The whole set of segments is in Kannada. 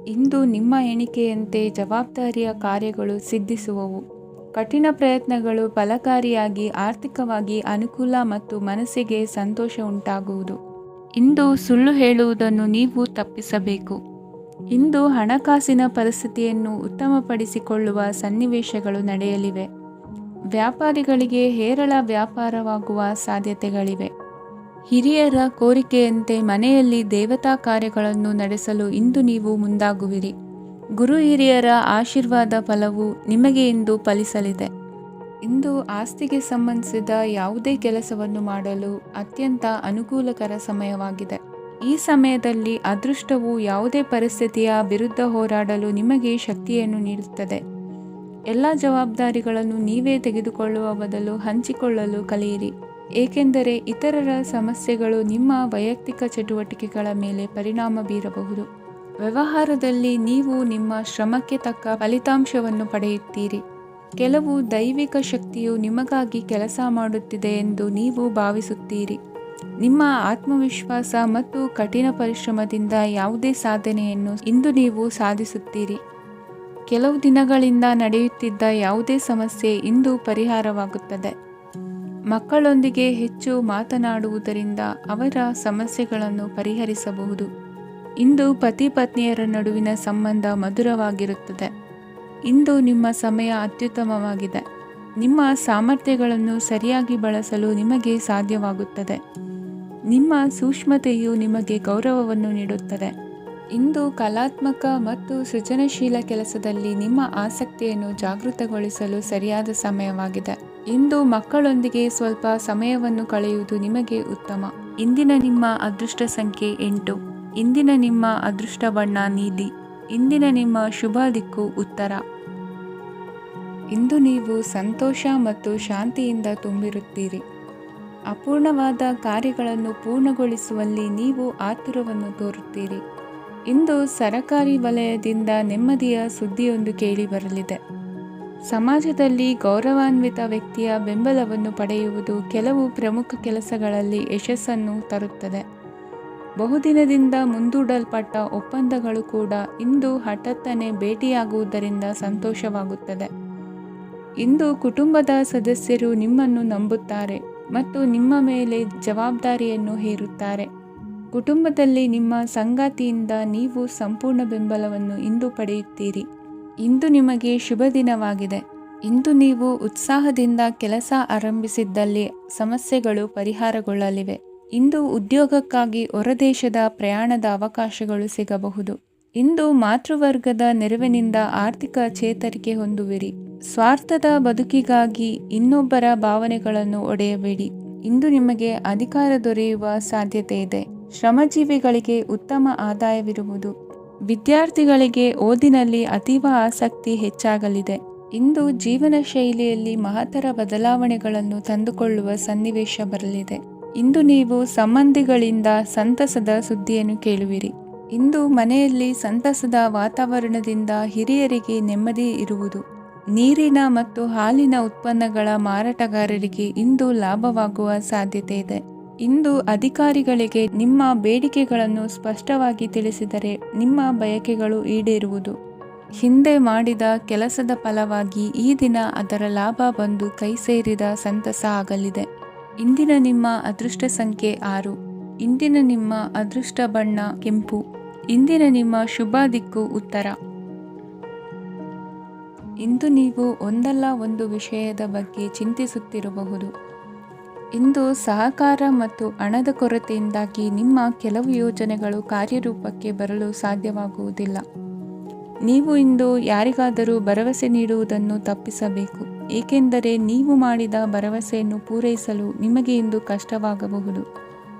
ಇಂದು ನಿಮ್ಮ ಎಣಿಕೆಯಂತೆ ಜವಾಬ್ದಾರಿಯ ಕಾರ್ಯಗಳು ಸಿದ್ಧಿಸುವವು. ಕಠಿಣ ಪ್ರಯತ್ನಗಳು ಫಲಕಾರಿಯಾಗಿ ಆರ್ಥಿಕವಾಗಿ ಅನುಕೂಲ ಮತ್ತು ಮನಸ್ಸಿಗೆ ಸಂತೋಷ ಉಂಟಾಗುವುದು. ಇಂದು ಸುಳ್ಳು ಹೇಳುವುದನ್ನು ನೀವು ತಪ್ಪಿಸಬೇಕು. ಇಂದು ಹಣಕಾಸಿನ ಪರಿಸ್ಥಿತಿಯನ್ನು ಉತ್ತಮಪಡಿಸಿಕೊಳ್ಳುವ ಸನ್ನಿವೇಶಗಳು ನಡೆಯಲಿವೆ. ವ್ಯಾಪಾರಿಗಳಿಗೆ ಹೇರಳ ವ್ಯಾಪಾರವಾಗುವ ಸಾಧ್ಯತೆಗಳಿವೆ. ಹಿರಿಯರ ಕೋರಿಕೆಯಂತೆ ಮನೆಯಲ್ಲಿ ದೇವತಾ ಕಾರ್ಯಗಳನ್ನು ನಡೆಸಲು ಇಂದು ನೀವು ಮುಂದಾಗುವಿರಿ. ಗುರು ಹಿರಿಯರ ಆಶೀರ್ವಾದ ಫಲವು ನಿಮಗೆ ಇಂದು ಫಲಿಸಲಿದೆ. ಇಂದು ಆಸ್ತಿಗೆ ಸಂಬಂಧಿಸಿದ ಯಾವುದೇ ಕೆಲಸವನ್ನು ಮಾಡಲು ಅತ್ಯಂತ ಅನುಕೂಲಕರ ಸಮಯವಾಗಿದೆ. ಈ ಸಮಯದಲ್ಲಿ ಅದೃಷ್ಟವು ಯಾವುದೇ ಪರಿಸ್ಥಿತಿಯ ವಿರುದ್ಧ ಹೋರಾಡಲು ನಿಮಗೆ ಶಕ್ತಿಯನ್ನು ನೀಡುತ್ತದೆ. ಎಲ್ಲ ಜವಾಬ್ದಾರಿಗಳನ್ನು ನೀವೇ ತೆಗೆದುಕೊಳ್ಳುವ ಬದಲು ಹಂಚಿಕೊಳ್ಳಲು ಕಲಿಯಿರಿ, ಏಕೆಂದರೆ ಇತರರ ಸಮಸ್ಯೆಗಳು ನಿಮ್ಮ ವೈಯಕ್ತಿಕ ಚಟುವಟಿಕೆಗಳ ಮೇಲೆ ಪರಿಣಾಮ ಬೀರಬಹುದು. ವ್ಯವಹಾರದಲ್ಲಿ ನೀವು ನಿಮ್ಮ ಶ್ರಮಕ್ಕೆ ತಕ್ಕ ಫಲಿತಾಂಶವನ್ನು ಪಡೆಯುತ್ತೀರಿ. ಕೆಲವು ದೈವಿಕ ಶಕ್ತಿಯು ನಿಮಗಾಗಿ ಕೆಲಸ ಮಾಡುತ್ತಿದೆ ಎಂದು ನೀವು ಭಾವಿಸುತ್ತೀರಿ. ನಿಮ್ಮ ಆತ್ಮವಿಶ್ವಾಸ ಮತ್ತು ಕಠಿಣ ಪರಿಶ್ರಮದಿಂದ ಯಾವುದೇ ಸಾಧನೆಯನ್ನು ಇಂದು ನೀವು ಸಾಧಿಸುತ್ತೀರಿ. ಕೆಲವು ದಿನಗಳಿಂದ ನಡೆಯುತ್ತಿದ್ದ ಯಾವುದೇ ಸಮಸ್ಯೆ ಇಂದು ಪರಿಹಾರವಾಗುತ್ತದೆ. ಮಕ್ಕಳೊಂದಿಗೆ ಹೆಚ್ಚು ಮಾತನಾಡುವುದರಿಂದ ಅವರ ಸಮಸ್ಯೆಗಳನ್ನು ಪರಿಹರಿಸಬಹುದು. ಇಂದು ಪತಿ ಪತ್ನಿಯರ ನಡುವಿನ ಸಂಬಂಧ ಮಧುರವಾಗಿರುತ್ತದೆ. ಇಂದು ನಿಮ್ಮ ಸಮಯ ಅತ್ಯುತ್ತಮವಾಗಿದೆ. ನಿಮ್ಮ ಸಾಮರ್ಥ್ಯಗಳನ್ನು ಸರಿಯಾಗಿ ಬಳಸಲು ನಿಮಗೆ ಸಾಧ್ಯವಾಗುತ್ತದೆ. ನಿಮ್ಮ ಸೂಕ್ಷ್ಮತೆಯು ನಿಮಗೆ ಗೌರವವನ್ನು ನೀಡುತ್ತದೆ. ಇಂದು ಕಲಾತ್ಮಕ ಮತ್ತು ಸೃಜನಶೀಲ ಕೆಲಸದಲ್ಲಿ ನಿಮ್ಮ ಆಸಕ್ತಿಯನ್ನು ಜಾಗೃತಗೊಳಿಸಲು ಸರಿಯಾದ ಸಮಯವಾಗಿದೆ. ಇಂದು ಮಕ್ಕಳೊಂದಿಗೆ ಸ್ವಲ್ಪ ಸಮಯವನ್ನು ಕಳೆಯುವುದು ನಿಮಗೆ ಉತ್ತಮ. ಇಂದಿನ ನಿಮ್ಮ ಅದೃಷ್ಟ ಸಂಖ್ಯೆ 8. ಇಂದಿನ ನಿಮ್ಮ ಅದೃಷ್ಟ ಬಣ್ಣ ನೀಲಿ. ಇಂದಿನ ನಿಮ್ಮ ಶುಭ ದಿಕ್ಕು ಉತ್ತರ. ಇಂದು ನೀವು ಸಂತೋಷ ಮತ್ತು ಶಾಂತಿಯಿಂದ ತುಂಬಿರುತ್ತೀರಿ. ಅಪೂರ್ಣವಾದ ಕಾರ್ಯಗಳನ್ನು ಪೂರ್ಣಗೊಳಿಸುವಲ್ಲಿ ನೀವು ಆತುರವನ್ನು ತೋರುತ್ತೀರಿ. ಇಂದು ಸರಕಾರಿ ವಲಯದಿಂದ ನೆಮ್ಮದಿಯ ಸುದ್ದಿಯೊಂದು ಕೇಳಿಬರಲಿದೆ. ಸಮಾಜದಲ್ಲಿ ಗೌರವಾನ್ವಿತ ವ್ಯಕ್ತಿಯ ಬೆಂಬಲವನ್ನು ಪಡೆಯುವುದು ಕೆಲವು ಪ್ರಮುಖ ಕೆಲಸಗಳಲ್ಲಿ ಯಶಸ್ಸನ್ನು ತರುತ್ತದೆ. ಬಹುದಿನದಿಂದ ಮುಂದೂಡಲ್ಪಟ್ಟ ಒಪ್ಪಂದಗಳು ಕೂಡ ಇಂದು ಹಠಾತ್ತನೆ ಭೇಟಿಯಾಗುವುದರಿಂದ ಸಂತೋಷವಾಗುತ್ತದೆ. ಇಂದು ಕುಟುಂಬದ ಸದಸ್ಯರು ನಿಮ್ಮನ್ನು ನಂಬುತ್ತಾರೆ ಮತ್ತು ನಿಮ್ಮ ಮೇಲೆ ಜವಾಬ್ದಾರಿಯನ್ನು ಹೇರುತ್ತಾರೆ. ಕುಟುಂಬದಲ್ಲಿ ನಿಮ್ಮ ಸಂಗಾತಿಯಿಂದ ನೀವು ಸಂಪೂರ್ಣ ಬೆಂಬಲವನ್ನು ಇಂದು ಪಡೆಯುತ್ತೀರಿ. ಇಂದು ನಿಮಗೆ ಶುಭ ದಿನವಾಗಿದೆ. ಇಂದು ನೀವು ಉತ್ಸಾಹದಿಂದ ಕೆಲಸ ಆರಂಭಿಸಿದ್ದಲ್ಲಿ ಸಮಸ್ಯೆಗಳು ಪರಿಹಾರಗೊಳ್ಳಲಿವೆ. ಇಂದು ಉದ್ಯೋಗಕ್ಕಾಗಿ ಹೊರದೇಶದ ಪ್ರಯಾಣದ ಅವಕಾಶಗಳು ಸಿಗಬಹುದು. ಇಂದು ಮಾತೃವರ್ಗದ ನೆರವಿನಿಂದ ಆರ್ಥಿಕ ಚೇತರಿಕೆ ಹೊಂದುವಿರಿ. ಸ್ವಾರ್ಥದ ಬದುಕಿಗಾಗಿ ಇನ್ನೊಬ್ಬರ ಭಾವನೆಗಳನ್ನು ಒಡೆಯಬೇಡಿ. ಇಂದು ನಿಮಗೆ ಅಧಿಕಾರ ದೊರೆಯುವ ಸಾಧ್ಯತೆ ಇದೆ. ಶ್ರಮಜೀವಿಗಳಿಗೆ ಉತ್ತಮ ಆದಾಯವಿರುವುದು. ವಿದ್ಯಾರ್ಥಿಗಳಿಗೆ ಓದಿನಲ್ಲಿ ಅತೀವ ಆಸಕ್ತಿ ಹೆಚ್ಚಾಗಲಿದೆ. ಇಂದು ಜೀವನ ಶೈಲಿಯಲ್ಲಿ ಮಹತ್ತರ ಬದಲಾವಣೆಗಳನ್ನು ತಂದುಕೊಳ್ಳುವ ಸನ್ನಿವೇಶ ಬರಲಿದೆ. ಇಂದು ನೀವು ಸಂಬಂಧಿಗಳಿಂದ ಸಂತಸದ ಸುದ್ದಿಯನ್ನು ಕೇಳುವಿರಿ. ಇಂದು ಮನೆಯಲ್ಲಿ ಸಂತಸದ ವಾತಾವರಣದಿಂದ ಹಿರಿಯರಿಗೆ ನೆಮ್ಮದಿ ಇರುವುದು. ನೀರಿನ ಮತ್ತು ಹಾಲಿನ ಉತ್ಪನ್ನಗಳ ಮಾರಾಟಗಾರರಿಗೆ ಇಂದು ಲಾಭವಾಗುವ ಸಾಧ್ಯತೆ ಇದೆ. ಇಂದು ಅಧಿಕಾರಿಗಳಿಗೆ ನಿಮ್ಮ ಬೇಡಿಕೆಗಳನ್ನು ಸ್ಪಷ್ಟವಾಗಿ ತಿಳಿಸಿದರೆ ನಿಮ್ಮ ಬಯಕೆಗಳು ಈಡೇರುವುದು. ಹಿಂದೆ ಮಾಡಿದ ಕೆಲಸದ ಫಲವಾಗಿ ಈ ದಿನ ಅದರ ಲಾಭ ಬಂದು ಕೈ ಸೇರಿದ ಸಂತಸ ಆಗಲಿದೆ. ಇಂದಿನ ನಿಮ್ಮ ಅದೃಷ್ಟ ಸಂಖ್ಯೆ 6. ಇಂದಿನ ನಿಮ್ಮ ಅದೃಷ್ಟ ಬಣ್ಣ ಕೆಂಪು. ಇಂದಿನ ನಿಮ್ಮ ಶುಭ ದಿಕ್ಕು ಉತ್ತರ. ಇಂದು ನೀವು ಒಂದಲ್ಲ ಒಂದು ವಿಷಯದ ಬಗ್ಗೆ ಚಿಂತಿಸುತ್ತಿರಬಹುದು. ಇಂದು ಸಹಕಾರ ಮತ್ತು ಹಣದ ಕೊರತೆಯಿಂದಾಗಿ ನಿಮ್ಮ ಕೆಲವು ಯೋಜನೆಗಳು ಕಾರ್ಯರೂಪಕ್ಕೆ ಬರಲು ಸಾಧ್ಯವಾಗುವುದಿಲ್ಲ. ನೀವು ಇಂದು ಯಾರಿಗಾದರೂ ಭರವಸೆ ನೀಡುವುದನ್ನು ತಪ್ಪಿಸಬೇಕು, ಏಕೆಂದರೆ ನೀವು ಮಾಡಿದ ಭರವಸೆಯನ್ನು ಪೂರೈಸಲು ನಿಮಗೆ ಇಂದು ಕಷ್ಟವಾಗಬಹುದು.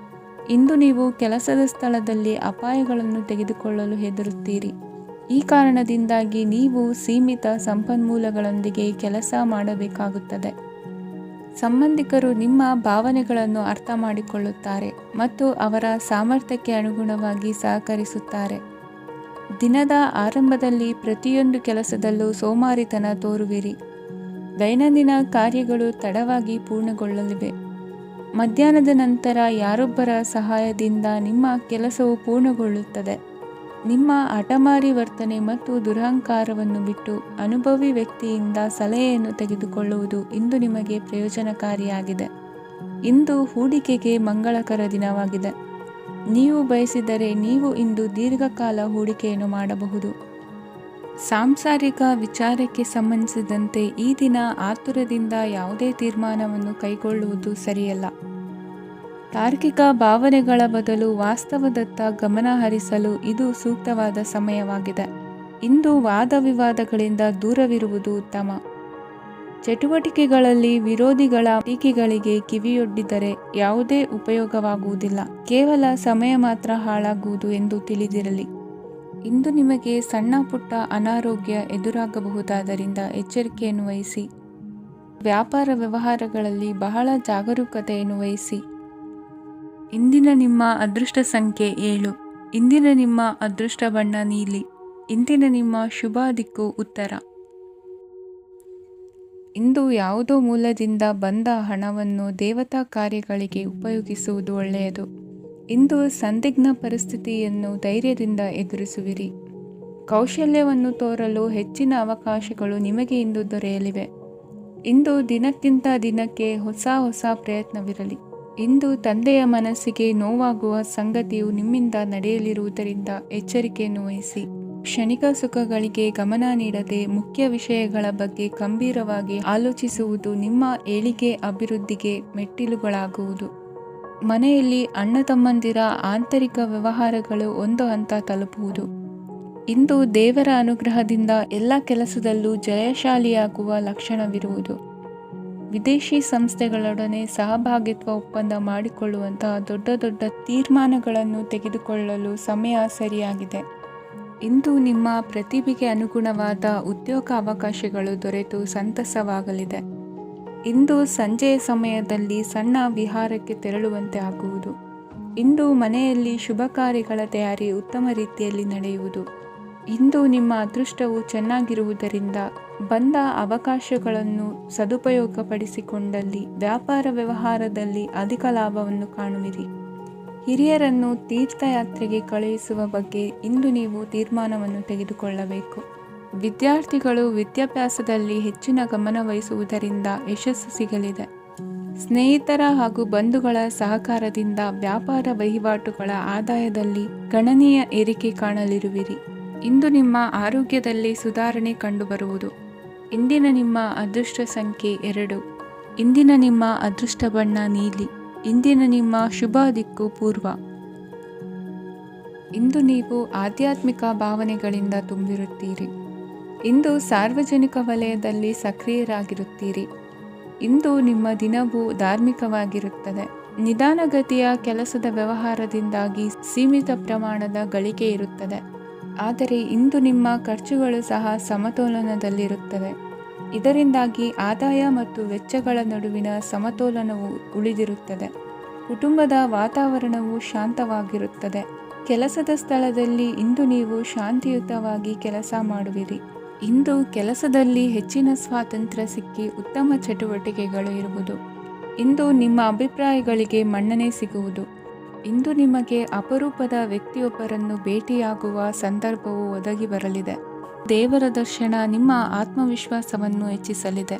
ಇಂದು ನೀವು ಕೆಲಸದ ಸ್ಥಳದಲ್ಲಿ ಅಪಾಯಗಳನ್ನು ತೆಗೆದುಕೊಳ್ಳಲು ಹೆದರುತ್ತೀರಿ. ಈ ಕಾರಣದಿಂದಾಗಿ ನೀವು ಸೀಮಿತ ಸಂಪನ್ಮೂಲಗಳೊಂದಿಗೆ ಕೆಲಸ ಮಾಡಬೇಕಾಗುತ್ತದೆ. ಸಂಬಂಧಿಕರು ನಿಮ್ಮ ಭಾವನೆಗಳನ್ನು ಅರ್ಥ ಮಾಡಿಕೊಳ್ಳುತ್ತಾರೆ ಮತ್ತು ಅವರ ಸಾಮರ್ಥ್ಯಕ್ಕೆ ಅನುಗುಣವಾಗಿ ಸಹಕರಿಸುತ್ತಾರೆ. ದಿನದ ಆರಂಭದಲ್ಲಿ ಪ್ರತಿಯೊಂದು ಕೆಲಸದಲ್ಲೂ ಸೋಮಾರಿತನ ತೋರುವಿರಿ. ದೈನಂದಿನ ಕಾರ್ಯಗಳು ತಡವಾಗಿ ಪೂರ್ಣಗೊಳ್ಳಲಿವೆ. ಮಧ್ಯಾಹ್ನದ ನಂತರ ಯಾರೊಬ್ಬರ ಸಹಾಯದಿಂದ ನಿಮ್ಮ ಕೆಲಸವು ಪೂರ್ಣಗೊಳ್ಳುತ್ತದೆ. ನಿಮ್ಮ ಹಠಮಾರಿ ವರ್ತನೆ ಮತ್ತು ದುರಹಂಕಾರವನ್ನು ಬಿಟ್ಟು ಅನುಭವಿ ವ್ಯಕ್ತಿಯಿಂದ ಸಲಹೆಯನ್ನು ತೆಗೆದುಕೊಳ್ಳುವುದು ಇಂದು ನಿಮಗೆ ಪ್ರಯೋಜನಕಾರಿಯಾಗಿದೆ. ಇಂದು ಹೂಡಿಕೆಗೆ ಮಂಗಳಕರ ದಿನವಾಗಿದೆ. ನೀವು ಬಯಸಿದರೆ ನೀವು ಇಂದು ದೀರ್ಘಕಾಲ ಹೂಡಿಕೆಯನ್ನು ಮಾಡಬಹುದು. ಸಾಂಸಾರಿಕ ವಿಚಾರಕ್ಕೆ ಸಂಬಂಧಿಸಿದಂತೆ ಈ ದಿನ ಆತುರದಿಂದ ಯಾವುದೇ ತೀರ್ಮಾನವನ್ನು ಕೈಗೊಳ್ಳುವುದು ಸರಿಯಲ್ಲ. ತಾರ್ಕಿಕ ಭಾವನೆಗಳ ಬದಲು ವಾಸ್ತವದತ್ತ ಗಮನ ಹರಿಸಲು ಇದು ಸೂಕ್ತವಾದ ಸಮಯವಾಗಿದೆ. ಇಂದು ವಾದ ವಿವಾದಗಳಿಂದ ದೂರವಿರುವುದು ಉತ್ತಮ. ಚಟುವಟಿಕೆಗಳಲ್ಲಿ ವಿರೋಧಿಗಳ ಟೀಕೆಗಳಿಗೆ ಕಿವಿಯೊಡ್ಡಿದರೆ ಯಾವುದೇ ಉಪಯೋಗವಾಗುವುದಿಲ್ಲ, ಕೇವಲ ಸಮಯ ಮಾತ್ರ ಹಾಳಾಗುವುದು ಎಂದು ತಿಳಿದಿರಲಿ. ಇಂದು ನಿಮಗೆ ಸಣ್ಣ ಪುಟ್ಟ ಅನಾರೋಗ್ಯ ಎದುರಾಗಬಹುದಾದ್ದರಿಂದ ಎಚ್ಚರಿಕೆಯನ್ನು ವಹಿಸಿ. ವ್ಯಾಪಾರ ವ್ಯವಹಾರಗಳಲ್ಲಿ ಬಹಳ ಜಾಗರೂಕತೆಯನ್ನು ವಹಿಸಿ. ಇಂದಿನ ನಿಮ್ಮ ಅದೃಷ್ಟ ಸಂಖ್ಯೆ 7. ಇಂದಿನ ನಿಮ್ಮ ಅದೃಷ್ಟ ಬಣ್ಣ ನೀಲಿ. ಇಂದಿನ ನಿಮ್ಮ ಶುಭ ದಿಕ್ಕು ಉತ್ತರ. ಇಂದು ಯಾವುದೋ ಮೂಲದಿಂದ ಬಂದ ಹಣವನ್ನು ದೇವತಾ ಕಾರ್ಯಗಳಿಗೆ ಉಪಯೋಗಿಸುವುದು ಒಳ್ಳೆಯದು. ಇಂದು ಸಂದಿಗ್ಧ ಪರಿಸ್ಥಿತಿಯನ್ನು ಧೈರ್ಯದಿಂದ ಎದುರಿಸುವಿರಿ. ಕೌಶಲ್ಯವನ್ನು ತೋರಲು ಹೆಚ್ಚಿನ ಅವಕಾಶಗಳು ನಿಮಗೆ ಇಂದು ದೊರೆಯಲಿವೆ. ಇಂದು ದಿನಕ್ಕಿಂತ ದಿನಕ್ಕೆ ಹೊಸ ಪ್ರಯತ್ನವಿರಲಿ. ಇಂದು ತಂದೆಯ ಮನಸ್ಸಿಗೆ ನೋವಾಗುವ ಸಂಗತಿಯು ನಿಮ್ಮಿಂದ ನಡೆಯಲಿರುವುದರಿಂದ ಎಚ್ಚರಿಕೆಯನ್ನು ವಹಿಸಿ. ಕ್ಷಣಿಕ ಸುಖಗಳಿಗೆ ಗಮನ ನೀಡದೆ ಮುಖ್ಯ ವಿಷಯಗಳ ಬಗ್ಗೆ ಗಂಭೀರವಾಗಿ ಆಲೋಚಿಸುವುದು ನಿಮ್ಮ ಏಳಿಗೆ ಅಭಿವೃದ್ಧಿಗೆ ಮೆಟ್ಟಿಲುಗಳಾಗುವುದು. ಮನೆಯಲ್ಲಿ ಅಣ್ಣ ತಮ್ಮಂದಿರ ಆಂತರಿಕ ವ್ಯವಹಾರಗಳು ಒಂದು ಹಂತ ತಲುಪುವುದು. ಇಂದು ದೇವರ ಅನುಗ್ರಹದಿಂದ ಎಲ್ಲ ಕೆಲಸದಲ್ಲೂ ಜಯಶಾಲಿಯಾಗುವ ಲಕ್ಷಣವಿರುವುದು. ವಿದೇಶಿ ಸಂಸ್ಥೆಗಳೊಡನೆ ಸಹಭಾಗಿತ್ವ ಒಪ್ಪಂದ ಮಾಡಿಕೊಳ್ಳುವಂತಹ ದೊಡ್ಡ ತೀರ್ಮಾನಗಳನ್ನು ತೆಗೆದುಕೊಳ್ಳಲು ಸಮಯ ಸರಿಯಾಗಿದೆ. ಇಂದು ನಿಮ್ಮ ಪ್ರತಿಭೆಗೆ ಅನುಗುಣವಾದ ಉದ್ಯೋಗ ಅವಕಾಶಗಳು ದೊರೆತು ಸಂತಸವಾಗಲಿದೆ. ಇಂದು ಸಂಜೆಯ ಸಮಯದಲ್ಲಿ ಸಣ್ಣ ವಿಹಾರಕ್ಕೆ ತೆರಳುವಂತೆ ಆಗುವುದು. ಇಂದು ಮನೆಯಲ್ಲಿ ಶುಭ ಕಾರ್ಯಗಳ ತಯಾರಿ ಉತ್ತಮ ರೀತಿಯಲ್ಲಿ ನಡೆಯುವುದು. ಇಂದು ನಿಮ್ಮ ಅದೃಷ್ಟವು ಚೆನ್ನಾಗಿರುವುದರಿಂದ ಬಂದ ಅವಕಾಶಗಳನ್ನು ಸದುಪಯೋಗಪಡಿಸಿಕೊಂಡಲ್ಲಿ ವ್ಯಾಪಾರ ವ್ಯವಹಾರದಲ್ಲಿ ಅಧಿಕ ಲಾಭವನ್ನು ಕಾಣುವಿರಿ. ಹಿರಿಯರನ್ನು ತೀರ್ಥಯಾತ್ರೆಗೆ ಕಳುಹಿಸುವ ಬಗ್ಗೆ ಇಂದು ನೀವು ತೀರ್ಮಾನವನ್ನು ತೆಗೆದುಕೊಳ್ಳಬೇಕು. ವಿದ್ಯಾರ್ಥಿಗಳು ವಿದ್ಯಾಭ್ಯಾಸದಲ್ಲಿ ಹೆಚ್ಚಿನ ಗಮನ ವಹಿಸುವುದರಿಂದ ಯಶಸ್ಸು ಸಿಗಲಿದೆ. ಸ್ನೇಹಿತರ ಹಾಗೂ ಬಂಧುಗಳ ಸಹಕಾರದಿಂದ ವ್ಯಾಪಾರ ವಹಿವಾಟುಗಳ ಆದಾಯದಲ್ಲಿ ಗಣನೀಯ ಏರಿಕೆ ಕಾಣಲಿರುವಿರಿ. ಇಂದು ನಿಮ್ಮ ಆರೋಗ್ಯದಲ್ಲಿ ಸುಧಾರಣೆ ಕಂಡುಬರುವುದು. ಇಂದಿನ ನಿಮ್ಮ ಅದೃಷ್ಟ ಸಂಖ್ಯೆ 2. ಇಂದಿನ ನಿಮ್ಮ ಅದೃಷ್ಟ ಬಣ್ಣ ನೀಲಿ. ಇಂದಿನ ನಿಮ್ಮ ಶುಭ ದಿಕ್ಕು ಪೂರ್ವ. ಇಂದು ನೀವು ಆಧ್ಯಾತ್ಮಿಕ ಭಾವನೆಗಳಿಂದ ತುಂಬಿರುತ್ತೀರಿ. ಇಂದು ಸಾರ್ವಜನಿಕ ವಲಯದಲ್ಲಿ ಸಕ್ರಿಯರಾಗಿರುತ್ತೀರಿ. ಇಂದು ನಿಮ್ಮ ದಿನವೂ ಧಾರ್ಮಿಕವಾಗಿರುತ್ತದೆ. ನಿಧಾನಗತಿಯ ಕೆಲಸದ ವ್ಯವಹಾರದಿಂದಾಗಿ ಸೀಮಿತ ಪ್ರಮಾಣದ ಗಳಿಕೆ ಇರುತ್ತದೆ. ಆದರೆ ಇಂದು ನಿಮ್ಮ ಖರ್ಚುಗಳು ಸಹ ಸಮತೋಲನದಲ್ಲಿರುತ್ತವೆ. ಇದರಿಂದಾಗಿ ಆದಾಯ ಮತ್ತು ವೆಚ್ಚಗಳ ನಡುವಿನ ಸಮತೋಲನವು ಉಳಿದಿರುತ್ತದೆ. ಕುಟುಂಬದ ವಾತಾವರಣವು ಶಾಂತವಾಗಿರುತ್ತದೆ. ಕೆಲಸದ ಸ್ಥಳದಲ್ಲಿ ಇಂದು ನೀವು ಶಾಂತಿಯುತವಾಗಿ ಕೆಲಸ ಮಾಡುವಿರಿ. ಇಂದು ಕೆಲಸದಲ್ಲಿ ಹೆಚ್ಚಿನ ಸ್ವಾತಂತ್ರ್ಯ ಸಿಕ್ಕಿ ಉತ್ತಮ ಚಟುವಟಿಕೆಗಳು ಇರುವುದು. ಇಂದು ನಿಮ್ಮ ಅಭಿಪ್ರಾಯಗಳಿಗೆ ಮನ್ನಣೆ ಸಿಗುವುದು. ಇಂದು ನಿಮಗೆ ಅಪರೂಪದ ವ್ಯಕ್ತಿಯೊಬ್ಬರನ್ನು ಭೇಟಿಯಾಗುವ ಸಂದರ್ಭವು ಒದಗಿ ಬರಲಿದೆ. ದೇವರ ದರ್ಶನ ನಿಮ್ಮ ಆತ್ಮವಿಶ್ವಾಸವನ್ನು ಹೆಚ್ಚಿಸಲಿದೆ.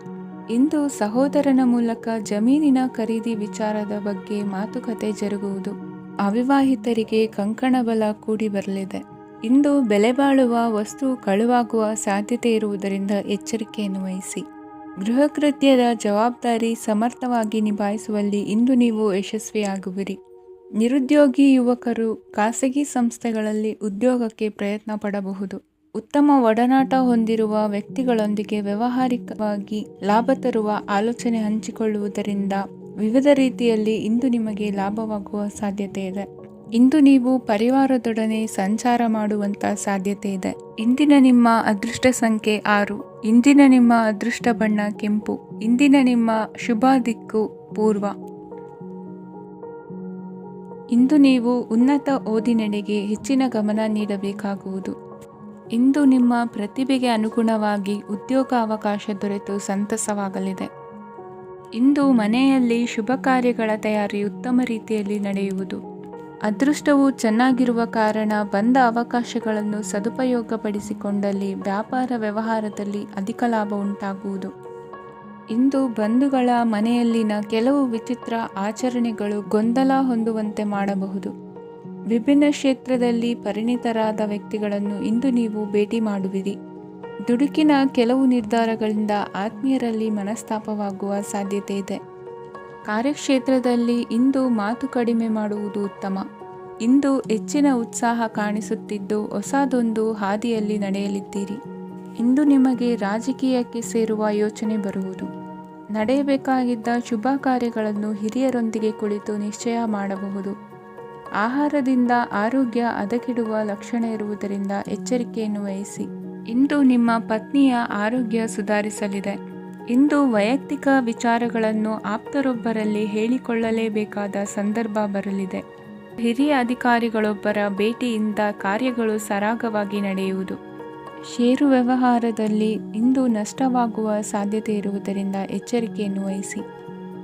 ಇಂದು ಸಹೋದರನ ಮೂಲಕ ಜಮೀನಿನ ಖರೀದಿ ವಿಚಾರದ ಬಗ್ಗೆ ಮಾತುಕತೆ ಜರುಗುವುದು. ಅವಿವಾಹಿತರಿಗೆ ಕಂಕಣ ಬಲ ಕೂಡಿ ಬರಲಿದೆ. ಇಂದು ಬೆಲೆ ಬಾಳುವ ವಸ್ತು ಕಳುವಾಗುವ ಸಾಧ್ಯತೆ ಇರುವುದರಿಂದ ಎಚ್ಚರಿಕೆಯನ್ನು ವಹಿಸಿ. ಗೃಹ ಕೃತ್ಯದ ಜವಾಬ್ದಾರಿ ಸಮರ್ಥವಾಗಿ ನಿಭಾಯಿಸುವಲ್ಲಿ ಇಂದು ನೀವು ಯಶಸ್ವಿಯಾಗುವಿರಿ. ನಿರುದ್ಯೋಗಿ ಯುವಕರು ಖಾಸಗಿ ಸಂಸ್ಥೆಗಳಲ್ಲಿ ಉದ್ಯೋಗಕ್ಕೆ ಪ್ರಯತ್ನ ಪಡಬಹುದು. ಉತ್ತಮ ಒಡನಾಟ ಹೊಂದಿರುವ ವ್ಯಕ್ತಿಗಳೊಂದಿಗೆ ವ್ಯಾವಹಾರಿಕವಾಗಿ ಲಾಭ ತರುವ ಆಲೋಚನೆ ಹಂಚಿಕೊಳ್ಳುವುದರಿಂದ ವಿವಿಧ ರೀತಿಯಲ್ಲಿ ಇಂದು ನಿಮಗೆ ಲಾಭವಾಗುವ ಸಾಧ್ಯತೆ ಇದೆ. ಇಂದು ನೀವು ಪರಿವಾರದೊಡನೆ ಸಂಚಾರ ಮಾಡುವಂತ ಸಾಧ್ಯತೆ ಇದೆ. ಇಂದಿನ ನಿಮ್ಮ ಅದೃಷ್ಟ ಸಂಖ್ಯೆ 6. ಇಂದಿನ ನಿಮ್ಮ ಅದೃಷ್ಟ ಬಣ್ಣ ಕೆಂಪು. ಇಂದಿನ ನಿಮ್ಮ ಶುಭ ದಿಕ್ಕು ಪೂರ್ವ. ಇಂದು ನೀವು ಉನ್ನತ ಓದಿನೆಡೆಗೆ ಹೆಚ್ಚಿನ ಗಮನ ನೀಡಬೇಕಾಗುವುದು. ಇಂದು ನಿಮ್ಮ ಪ್ರತಿಭೆಗೆ ಅನುಗುಣವಾಗಿ ಉದ್ಯೋಗ ಅವಕಾಶ ದೊರೆತು ಸಂತಸವಾಗಲಿದೆ. ಇಂದು ಮನೆಯಲ್ಲಿ ಶುಭ ಕಾರ್ಯಗಳ ತಯಾರಿ ಉತ್ತಮ ರೀತಿಯಲ್ಲಿ ನಡೆಯುವುದು. ಅದೃಷ್ಟವು ಚೆನ್ನಾಗಿರುವ ಕಾರಣ ಬಂದ ಅವಕಾಶಗಳನ್ನು ಸದುಪಯೋಗಪಡಿಸಿಕೊಂಡಲ್ಲಿ ವ್ಯಾಪಾರ ವ್ಯವಹಾರದಲ್ಲಿ ಅಧಿಕ ಲಾಭ ಉಂಟಾಗುವುದು. ಇಂದು ಬಂಧುಗಳ ಮನೆಯಲ್ಲಿನ ಕೆಲವು ವಿಚಿತ್ರ ಆಚರಣೆಗಳು ಗೊಂದಲ ಹೊಂದುವಂತೆ ಮಾಡಬಹುದು. ವಿಭಿನ್ನ ಕ್ಷೇತ್ರದಲ್ಲಿ ಪರಿಣಿತರಾದ ವ್ಯಕ್ತಿಗಳನ್ನು ಇಂದು ನೀವು ಭೇಟಿ ಮಾಡುವಿರಿ. ದುಡುಕಿನ ಕೆಲವು ನಿರ್ಧಾರಗಳಿಂದ ಆತ್ಮೀಯರಲ್ಲಿ ಮನಸ್ತಾಪವಾಗುವ ಸಾಧ್ಯತೆ ಇದೆ. ಕಾರ್ಯಕ್ಷೇತ್ರದಲ್ಲಿ ಇಂದು ಮಾತು ಕಡಿಮೆ ಮಾಡುವುದು ಉತ್ತಮ. ಇಂದು ಹೆಚ್ಚಿನ ಉತ್ಸಾಹ ಕಾಣಿಸುತ್ತಿದ್ದು ಹೊಸದೊಂದು ಹಾದಿಯಲ್ಲಿ ನಡೆಯಲಿದ್ದೀರಿ. ಇಂದು ನಿಮಗೆ ರಾಜಕೀಯಕ್ಕೆ ಸೇರುವ ಯೋಚನೆ ಬರುವುದು. ನಡೆಯಬೇಕಾಗಿದ್ದ ಶುಭ ಕಾರ್ಯಗಳನ್ನು ಹಿರಿಯರೊಂದಿಗೆ ಕುಳಿತು ನಿಶ್ಚಯ ಮಾಡಬಹುದು. ಆಹಾರದಿಂದ ಆರೋಗ್ಯ ಹದಗೆಡುವ ಲಕ್ಷಣ ಇರುವುದರಿಂದ ಎಚ್ಚರಿಕೆಯನ್ನು ವಹಿಸಿ. ಇಂದು ನಿಮ್ಮ ಪತ್ನಿಯ ಆರೋಗ್ಯ ಸುಧಾರಿಸಲಿದೆ. ಇಂದು ವೈಯಕ್ತಿಕ ವಿಚಾರಗಳನ್ನು ಆಪ್ತರೊಬ್ಬರಲ್ಲಿ ಹೇಳಿಕೊಳ್ಳಲೇಬೇಕಾದ ಸಂದರ್ಭ ಬರಲಿದೆ. ಹಿರಿಯ ಅಧಿಕಾರಿಗಳೊಬ್ಬರ ಭೇಟಿಯಿಂದ ಕಾರ್ಯಗಳು ಸರಾಗವಾಗಿ ನಡೆಯುವುದು. ಷೇರು ವ್ಯವಹಾರದಲ್ಲಿ ಇಂದು ನಷ್ಟವಾಗುವ ಸಾಧ್ಯತೆ ಇರುವುದರಿಂದ ಎಚ್ಚರಿಕೆಯನ್ನು ವಹಿಸಿ.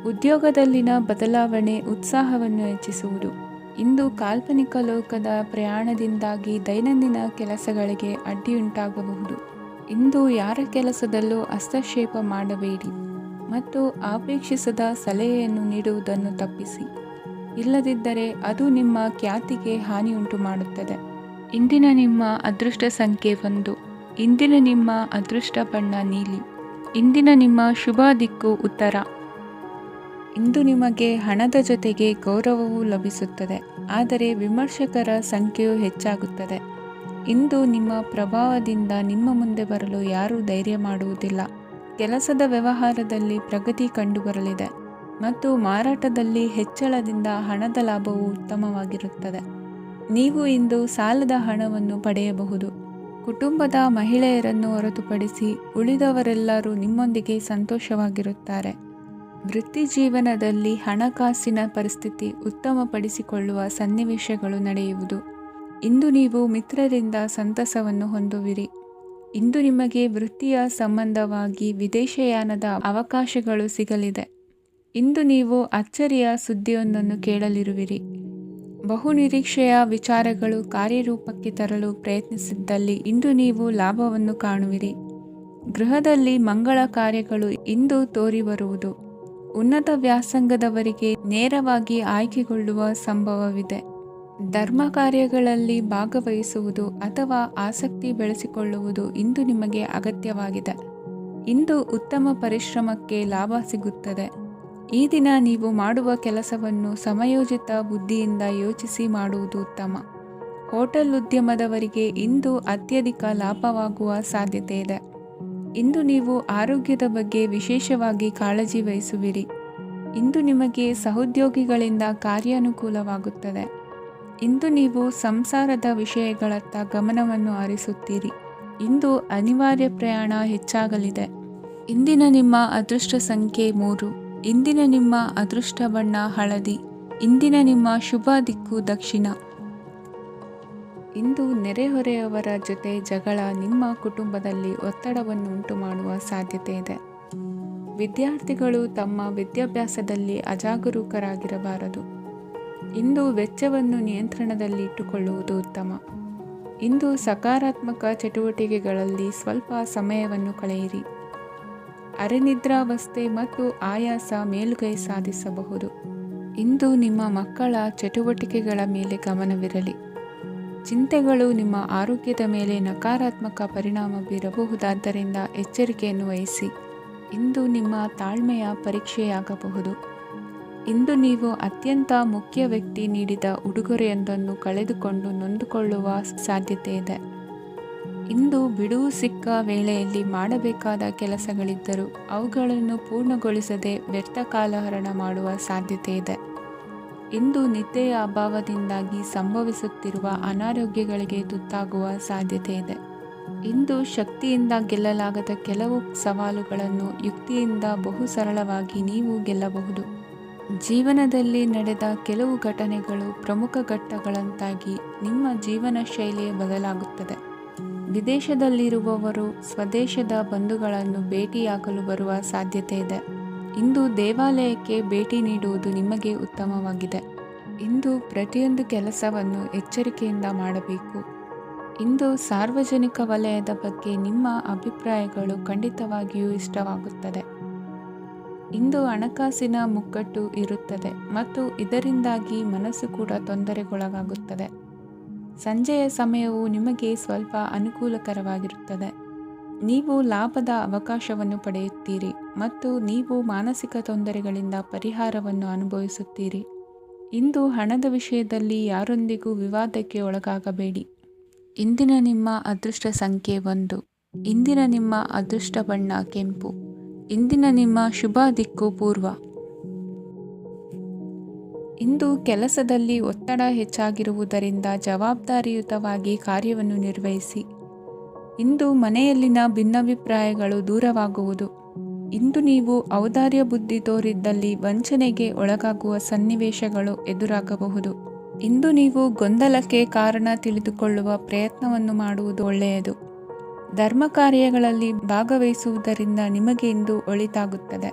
ಉದ್ಯೋಗದಲ್ಲಿನ ಬದಲಾವಣೆ ಉತ್ಸಾಹವನ್ನು ಹೆಚ್ಚಿಸುವುದು. ಇಂದು ಕಾಲ್ಪನಿಕ ಲೋಕದ ಪ್ರಯಾಣದಿಂದಾಗಿ ದೈನಂದಿನ ಕೆಲಸಗಳಿಗೆ ಅಡ್ಡಿಯುಂಟಾಗಬಹುದು. ಇಂದು ಯಾರ ಕೆಲಸದಲ್ಲೂ ಹಸ್ತಕ್ಷೇಪ ಮಾಡಬೇಡಿ ಮತ್ತು ಅಪೇಕ್ಷಿಸದ ಸಲಹೆಯನ್ನು ನೀಡುವುದನ್ನು ತಪ್ಪಿಸಿ. ಇಲ್ಲದಿದ್ದರೆ ಅದು ನಿಮ್ಮ ಖ್ಯಾತಿಗೆ ಹಾನಿಯುಂಟು ಮಾಡುತ್ತದೆ. ಇಂದಿನ ನಿಮ್ಮ ಅದೃಷ್ಟ ಸಂಖ್ಯೆ 1. ಇಂದಿನ ನಿಮ್ಮ ಅದೃಷ್ಟ ಬಣ್ಣ ನೀಲಿ. ಇಂದಿನ ನಿಮ್ಮ ಶುಭ ದಿಕ್ಕು ಉತ್ತರ. ಇಂದು ನಿಮಗೆ ಹಣದ ಜೊತೆಗೆ ಗೌರವವೂ ಲಭಿಸುತ್ತದೆ, ಆದರೆ ವಿಮರ್ಶಕರ ಸಂಖ್ಯೆಯು ಹೆಚ್ಚಾಗುತ್ತದೆ. ಇಂದು ನಿಮ್ಮ ಪ್ರಭಾವದಿಂದ ನಿಮ್ಮ ಮುಂದೆ ಬರಲು ಯಾರೂ ಧೈರ್ಯ ಮಾಡುವುದಿಲ್ಲ. ಕೆಲಸದ ವ್ಯವಹಾರದಲ್ಲಿ ಪ್ರಗತಿ ಕಂಡುಬರಲಿದೆ ಮತ್ತು ಮಾರಾಟದಲ್ಲಿ ಹೆಚ್ಚಳದಿಂದ ಹಣದ ಲಾಭವು ಉತ್ತಮವಾಗಿರುತ್ತದೆ. ನೀವು ಇಂದು ಸಾಲದ ಹಣವನ್ನು ಪಡೆಯಬಹುದು. ಕುಟುಂಬದ ಮಹಿಳೆಯರನ್ನು ಹೊರತುಪಡಿಸಿ ಉಳಿದವರೆಲ್ಲರೂ ನಿಮ್ಮೊಂದಿಗೆ ಸಂತೋಷವಾಗಿರುತ್ತಾರೆ. ವೃತ್ತಿ ಜೀವನದಲ್ಲಿ ಹಣಕಾಸಿನ ಪರಿಸ್ಥಿತಿ ಉತ್ತಮಪಡಿಸಿಕೊಳ್ಳುವ ಸನ್ನಿವೇಶಗಳು ನಡೆಯುವುದು. ಇಂದು ನೀವು ಮಿತ್ರರಿಂದ ಸಂತಸವನ್ನು ಹೊಂದುವಿರಿ. ಇಂದು ನಿಮಗೆ ವೃತ್ತಿಯ ಸಂಬಂಧವಾಗಿ ವಿದೇಶಯಾನದ ಅವಕಾಶಗಳು ಸಿಗಲಿದೆ. ಇಂದು ನೀವು ಅಚ್ಚರಿಯ ಸುದ್ದಿಯೊಂದನ್ನು ಕೇಳಲಿರುವಿರಿ. ಬಹುನಿರೀಕ್ಷೆಯ ವಿಚಾರಗಳು ಕಾರ್ಯರೂಪಕ್ಕೆ ತರಲು ಪ್ರಯತ್ನಿಸಿದ್ದಲ್ಲಿ ಇಂದು ನೀವು ಲಾಭವನ್ನು ಕಾಣುವಿರಿ. ಗೃಹದಲ್ಲಿ ಮಂಗಳ ಕಾರ್ಯಗಳು ಇಂದು ತೋರಿಬರುವುದು. ಉನ್ನತ ವ್ಯಾಸಂಗದವರಿಗೆ ನೇರವಾಗಿ ಆಯ್ಕೆಗೊಳ್ಳುವ ಸಂಭವವಿದೆ. ಧರ್ಮ ಕಾರ್ಯಗಳಲ್ಲಿ ಭಾಗವಹಿಸುವುದು ಅಥವಾ ಆಸಕ್ತಿ ಬೆಳೆಸಿಕೊಳ್ಳುವುದು ಇಂದು ನಿಮಗೆ ಅಗತ್ಯವಾಗಿದೆ. ಇಂದು ಉತ್ತಮ ಪರಿಶ್ರಮಕ್ಕೆ ಲಾಭ ಸಿಗುತ್ತದೆ. ಈ ದಿನ ನೀವು ಮಾಡುವ ಕೆಲಸವನ್ನು ಸಮಯೋಚಿತ ಬುದ್ಧಿಯಿಂದ ಯೋಚಿಸಿ ಮಾಡುವುದು ಉತ್ತಮ. ಹೋಟೆಲ್ ಉದ್ಯಮದವರಿಗೆ ಇಂದು ಅತ್ಯಧಿಕ ಲಾಭವಾಗುವ ಸಾಧ್ಯತೆ ಇದೆ. ಇಂದು ನೀವು ಆರೋಗ್ಯದ ಬಗ್ಗೆ ವಿಶೇಷವಾಗಿ ಕಾಳಜಿ ವಹಿಸುವಿರಿ. ಇಂದು ನಿಮಗೆ ಸಹೋದ್ಯೋಗಿಗಳಿಂದ ಕಾರ್ಯಾನುಕೂಲವಾಗುತ್ತದೆ. ಇಂದು ನೀವು ಸಂಸಾರದ ವಿಷಯಗಳತ್ತ ಗಮನವನ್ನು ಹರಿಸುತ್ತೀರಿ. ಇಂದು ಅನಿವಾರ್ಯ ಪ್ರಯಾಣ ಹೆಚ್ಚಾಗಲಿದೆ. ಇಂದಿನ ನಿಮ್ಮ ಅದೃಷ್ಟ ಸಂಖ್ಯೆ 3. ಇಂದಿನ ನಿಮ್ಮ ಅದೃಷ್ಟ ಬಣ್ಣ ಹಳದಿ. ಇಂದಿನ ನಿಮ್ಮ ಶುಭ ದಿಕ್ಕು ದಕ್ಷಿಣ. ಇಂದು ನೆರೆಹೊರೆಯವರ ಜೊತೆ ಜಗಳ ನಿಮ್ಮ ಕುಟುಂಬದಲ್ಲಿ ಒತ್ತಡವನ್ನು ಉಂಟು ಮಾಡುವ ಸಾಧ್ಯತೆ ಇದೆ. ವಿದ್ಯಾರ್ಥಿಗಳು ತಮ್ಮ ವಿದ್ಯಾಭ್ಯಾಸದಲ್ಲಿ ಅಜಾಗರೂಕರಾಗಿರಬಾರದು. ಇಂದು ವೆಚ್ಚವನ್ನು ನಿಯಂತ್ರಣದಲ್ಲಿ ಇಟ್ಟುಕೊಳ್ಳುವುದು ಉತ್ತಮ. ಇಂದು ಸಕಾರಾತ್ಮಕ ಚಟುವಟಿಕೆಗಳಲ್ಲಿ ಸ್ವಲ್ಪ ಸಮಯವನ್ನು ಕಳೆಯಿರಿ. ಅರೆನಿದ್ರಾವಸ್ಥೆ ಮತ್ತು ಆಯಾಸ ಮೇಲುಗೈ ಸಾಧಿಸಬಹುದು. ಇಂದು ನಿಮ್ಮ ಮಕ್ಕಳ ಚಟುವಟಿಕೆಗಳ ಮೇಲೆ ಗಮನವಿರಲಿ. ಚಿಂತೆಗಳು ನಿಮ್ಮ ಆರೋಗ್ಯದ ಮೇಲೆ ನಕಾರಾತ್ಮಕ ಪರಿಣಾಮ ಬೀರಬಹುದಾದ್ದರಿಂದ ಎಚ್ಚರಿಕೆಯನ್ನು ವಹಿಸಿ. ಇಂದು ನಿಮ್ಮ ತಾಳ್ಮೆಯ ಪರೀಕ್ಷೆಯಾಗಬಹುದು. ಇಂದು ನೀವು ಅತ್ಯಂತ ಮುಖ್ಯ ವ್ಯಕ್ತಿ ನೀಡಿದ ಉಡುಗೊರೆಯೊಂದನ್ನು ಕಳೆದುಕೊಂಡು ನೊಂದುಕೊಳ್ಳುವ ಸಾಧ್ಯತೆ ಇದೆ. ಇಂದು ಬಿಡುವು ಸಿಕ್ಕ ವೇಳೆಯಲ್ಲಿ ಮಾಡಬೇಕಾದ ಕೆಲಸಗಳಿದ್ದರೂ ಅವುಗಳನ್ನು ಪೂರ್ಣಗೊಳಿಸದೆ ವ್ಯರ್ಥ ಕಾಲಹರಣ ಮಾಡುವ ಸಾಧ್ಯತೆ ಇದೆ. ಇಂದು ನಿದ್ದೆಯ ಅಭಾವದಿಂದಾಗಿ ಸಂಭವಿಸುತ್ತಿರುವ ಅನಾರೋಗ್ಯಗಳಿಗೆ ತುತ್ತಾಗುವ ಸಾಧ್ಯತೆ ಇದೆ. ಇಂದು ಶಕ್ತಿಯಿಂದ ಗೆಲ್ಲಲಾಗದ ಕೆಲವು ಸವಾಲುಗಳನ್ನು ಯುಕ್ತಿಯಿಂದ ಬಹು ಸರಳವಾಗಿ ನೀವು ಗೆಲ್ಲಬಹುದು. ಜೀವನದಲ್ಲಿ ನಡೆದ ಕೆಲವು ಘಟನೆಗಳು ಪ್ರಮುಖ ಘಟ್ಟಗಳಂತಾಗಿ ನಿಮ್ಮ ಜೀವನ ಶೈಲಿಯೇ ಬದಲಾಗುತ್ತದೆ. ವಿದೇಶದಲ್ಲಿರುವವರು ಸ್ವದೇಶದ ಬಂಧುಗಳನ್ನು ಭೇಟಿಯಾಗಲು ಬರುವ ಸಾಧ್ಯತೆ ಇದೆ. ಇಂದು ದೇವಾಲಯಕ್ಕೆ ಭೇಟಿ ನೀಡುವುದು ನಿಮಗೆ ಉತ್ತಮವಾಗಿದೆ. ಇಂದು ಪ್ರತಿಯೊಂದು ಕೆಲಸವನ್ನು ಎಚ್ಚರಿಕೆಯಿಂದ ಮಾಡಬೇಕು. ಇಂದು ಸಾರ್ವಜನಿಕ ವಲಯದ ಬಗ್ಗೆ ನಿಮ್ಮ ಅಭಿಪ್ರಾಯಗಳು ಖಂಡಿತವಾಗಿಯೂ ಇಷ್ಟವಾಗುತ್ತದೆ. ಇಂದು ಹಣಕಾಸಿನ ಮುಗ್ಗಟ್ಟು ಇರುತ್ತದೆ ಮತ್ತು ಇದರಿಂದಾಗಿ ಮನಸ್ಸು ಕೂಡ ತೊಂದರೆಗೊಳಗಾಗುತ್ತದೆ. ಸಂಜೆಯ ಸಮಯವು ನಿಮಗೆ ಸ್ವಲ್ಪ ಅನುಕೂಲಕರವಾಗಿರುತ್ತದೆ. ನೀವು ಲಾಭದ ಅವಕಾಶವನ್ನು ಪಡೆಯುತ್ತೀರಿ ಮತ್ತು ನೀವು ಮಾನಸಿಕ ತೊಂದರೆಗಳಿಂದ ಪರಿಹಾರವನ್ನು ಅನುಭವಿಸುತ್ತೀರಿ. ಇಂದು ಹಣದ ವಿಷಯದಲ್ಲಿ ಯಾರೊಂದಿಗೂ ವಿವಾದಕ್ಕೆ ಒಳಗಾಗಬೇಡಿ. ಇಂದಿನ ನಿಮ್ಮ ಅದೃಷ್ಟ ಸಂಖ್ಯೆ 1. ಇಂದಿನ ನಿಮ್ಮ ಅದೃಷ್ಟ ಬಣ್ಣ ಕೆಂಪು. ಇಂದಿನ ನಿಮ್ಮ ಶುಭ ದಿಕ್ಕು ಪೂರ್ವ. ಇಂದು ಕೆಲಸದಲ್ಲಿ ಒತ್ತಡ ಹೆಚ್ಚಾಗಿರುವುದರಿಂದ ಜವಾಬ್ದಾರಿಯುತವಾಗಿ ಕಾರ್ಯವನ್ನು ನಿರ್ವಹಿಸಿ. ಇಂದು ಮನೆಯಲ್ಲಿನ ಭಿನ್ನಾಭಿಪ್ರಾಯಗಳು ದೂರವಾಗುವುದು. ಇಂದು ನೀವು ಔದಾರ್ಯ ಬುದ್ಧಿ ತೋರಿದ್ದಲ್ಲಿ ವಂಚನೆಗೆ ಒಳಗಾಗುವ ಸನ್ನಿವೇಶಗಳು ಎದುರಾಗಬಹುದು. ಇಂದು ನೀವು ಗೊಂದಲಕ್ಕೆ ಕಾರಣ ತಿಳಿದುಕೊಳ್ಳುವ ಪ್ರಯತ್ನವನ್ನು ಮಾಡುವುದು ಒಳ್ಳೆಯದು. ಧರ್ಮ ಕಾರ್ಯಗಳಲ್ಲಿ ಭಾಗವಹಿಸುವುದರಿಂದ ನಿಮಗೆ ಇಂದು ಒಳಿತಾಗುತ್ತದೆ.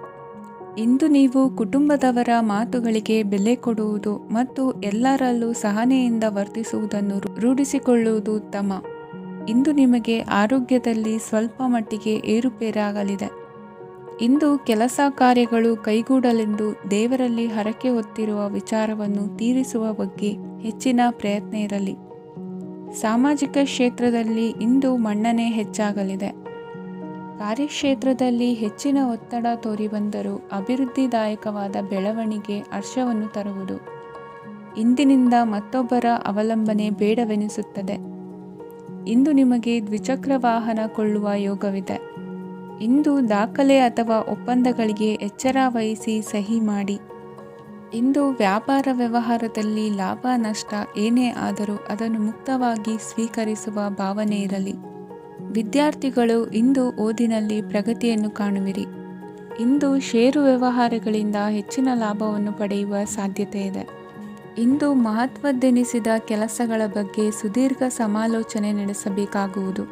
ಇಂದು ನೀವು ಕುಟುಂಬದವರ ಮಾತುಗಳಿಗೆ ಬೆಲೆ ಕೊಡುವುದು ಮತ್ತು ಎಲ್ಲರಲ್ಲೂ ಸಹನೆಯಿಂದ ವರ್ತಿಸುವುದನ್ನು ರೂಢಿಸಿಕೊಳ್ಳುವುದು ಉತ್ತಮ. ಇಂದು ನಿಮಗೆ ಆರೋಗ್ಯದಲ್ಲಿ ಸ್ವಲ್ಪ ಮಟ್ಟಿಗೆ ಏರುಪೇರಾಗಲಿದೆ. ಇಂದು ಕೆಲಸ ಕಾರ್ಯಗಳು ಕೈಗೂಡಲೆಂದು ದೇವರಲ್ಲಿ ಹರಕೆ ಹೊತ್ತಿರುವ ವಿಚಾರವನ್ನು ತೀರಿಸುವ ಬಗ್ಗೆ ಹೆಚ್ಚಿನ ಪ್ರಯತ್ನ ಇರಲಿ. ಸಾಮಾಜಿಕ ಕ್ಷೇತ್ರದಲ್ಲಿ ಇಂದು ಮನ್ನಣೆ ಹೆಚ್ಚಾಗಲಿದೆ. ಕಾರ್ಯಕ್ಷೇತ್ರದಲ್ಲಿ ಹೆಚ್ಚಿನ ಒತ್ತಡ ತೋರಿಬಂದರೂ ಅಭಿವೃದ್ಧಿದಾಯಕವಾದ ಬೆಳವಣಿಗೆ ಹರ್ಷವನ್ನು ತರುವುದು. ಇಂದಿನಿಂದ ಮತ್ತೊಬ್ಬರ ಅವಲಂಬನೆ ಬೇಡವೆನಿಸುತ್ತದೆ. ಇಂದು ನಿಮಗೆ ದ್ವಿಚಕ್ರ ವಾಹನ ಕೊಳ್ಳುವ ಯೋಗವಿದೆ. ಇಂದು ದಾಖಲೆ ಅಥವಾ ಒಪ್ಪಂದಗಳಿಗೆ ಎಚ್ಚರ ವಹಿಸಿ ಸಹಿ ಮಾಡಿ. ಇಂದು ವ್ಯಾಪಾರ ವ್ಯವಹಾರದಲ್ಲಿ ಲಾಭ ನಷ್ಟ ಏನೇ ಆದರೂ ಅದನ್ನು ಮುಕ್ತವಾಗಿ ಸ್ವೀಕರಿಸುವ ಭಾವನೆ ಇರಲಿ. ವಿದ್ಯಾರ್ಥಿಗಳು ಇಂದು ಓದಿನಲ್ಲಿ ಪ್ರಗತಿಯನ್ನು ಕಾಣುವಿರಿ. ಇಂದು ಷೇರು ವ್ಯವಹಾರಗಳಿಂದ ಹೆಚ್ಚಿನ ಲಾಭವನ್ನು ಪಡೆಯುವ ಸಾಧ್ಯತೆ ಇದೆ. ಇಂದು ಮಹತ್ವದ್ದೆನಿಸಿದ ಕೆಲಸಗಳ ಬಗ್ಗೆ ಸುದೀರ್ಘ ಸಮಾಲೋಚನೆ ನಡೆಸಬೇಕಾಗುವುದು.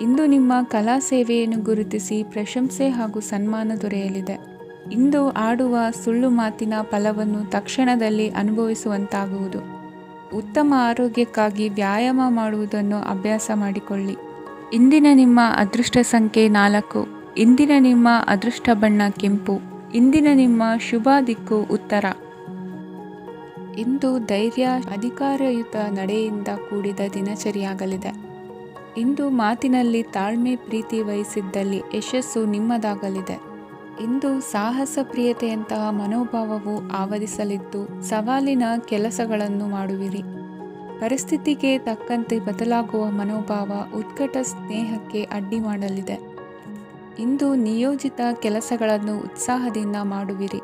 ಇಂದು ನಿಮ್ಮ ಕಲಾ ಸೇವೆಯನ್ನು ಗುರುತಿಸಿ ಪ್ರಶಂಸೆ ಹಾಗೂ ಸನ್ಮಾನ ದೊರೆಯಲಿದೆ. ಇಂದು ಆಡುವ ಸುಳ್ಳು ಮಾತಿನ ಫಲವನ್ನು ತಕ್ಷಣದಲ್ಲಿ ಅನುಭವಿಸುವಂತಾಗುವುದು. ಉತ್ತಮ ಆರೋಗ್ಯಕ್ಕಾಗಿ ವ್ಯಾಯಾಮ ಮಾಡುವುದನ್ನು ಅಭ್ಯಾಸ ಮಾಡಿಕೊಳ್ಳಿ. ಇಂದಿನ ನಿಮ್ಮ ಅದೃಷ್ಟ ಸಂಖ್ಯೆ 4. ಇಂದಿನ ನಿಮ್ಮ ಅದೃಷ್ಟ ಬಣ್ಣ ಕೆಂಪು. ಇಂದಿನ ನಿಮ್ಮ ಶುಭ ದಿಕ್ಕು ಉತ್ತರ. ಇಂದು ಧೈರ್ಯ, ಅಧಿಕಾರಯುತ ನಡೆಯಿಂದ ಕೂಡಿದ ದಿನಚರಿಯಾಗಲಿದೆ. ಇಂದು ಮಾತಿನಲ್ಲಿ ತಾಳ್ಮೆ ಪ್ರೀತಿ ವಹಿಸಿದ್ದಲ್ಲಿ ಯಶಸ್ಸು ನಿಮ್ಮದಾಗಲಿದೆ. ಇಂದು ಸಾಹಸ ಪ್ರಿಯತೆಯಂತಹ ಮನೋಭಾವವು ಆವರಿಸಲಿದ್ದು ಸವಾಲಿನ ಕೆಲಸಗಳನ್ನು ಮಾಡುವಿರಿ. ಪರಿಸ್ಥಿತಿಗೆ ತಕ್ಕಂತೆ ಬದಲಾಗುವ ಮನೋಭಾವ ಉತ್ಕಟ ಸ್ನೇಹಕ್ಕೆ ಅಡ್ಡಿ ಮಾಡಲಿದೆ. ಇಂದು ನಿಯೋಜಿತ ಕೆಲಸಗಳನ್ನು ಉತ್ಸಾಹದಿಂದ ಮಾಡುವಿರಿ.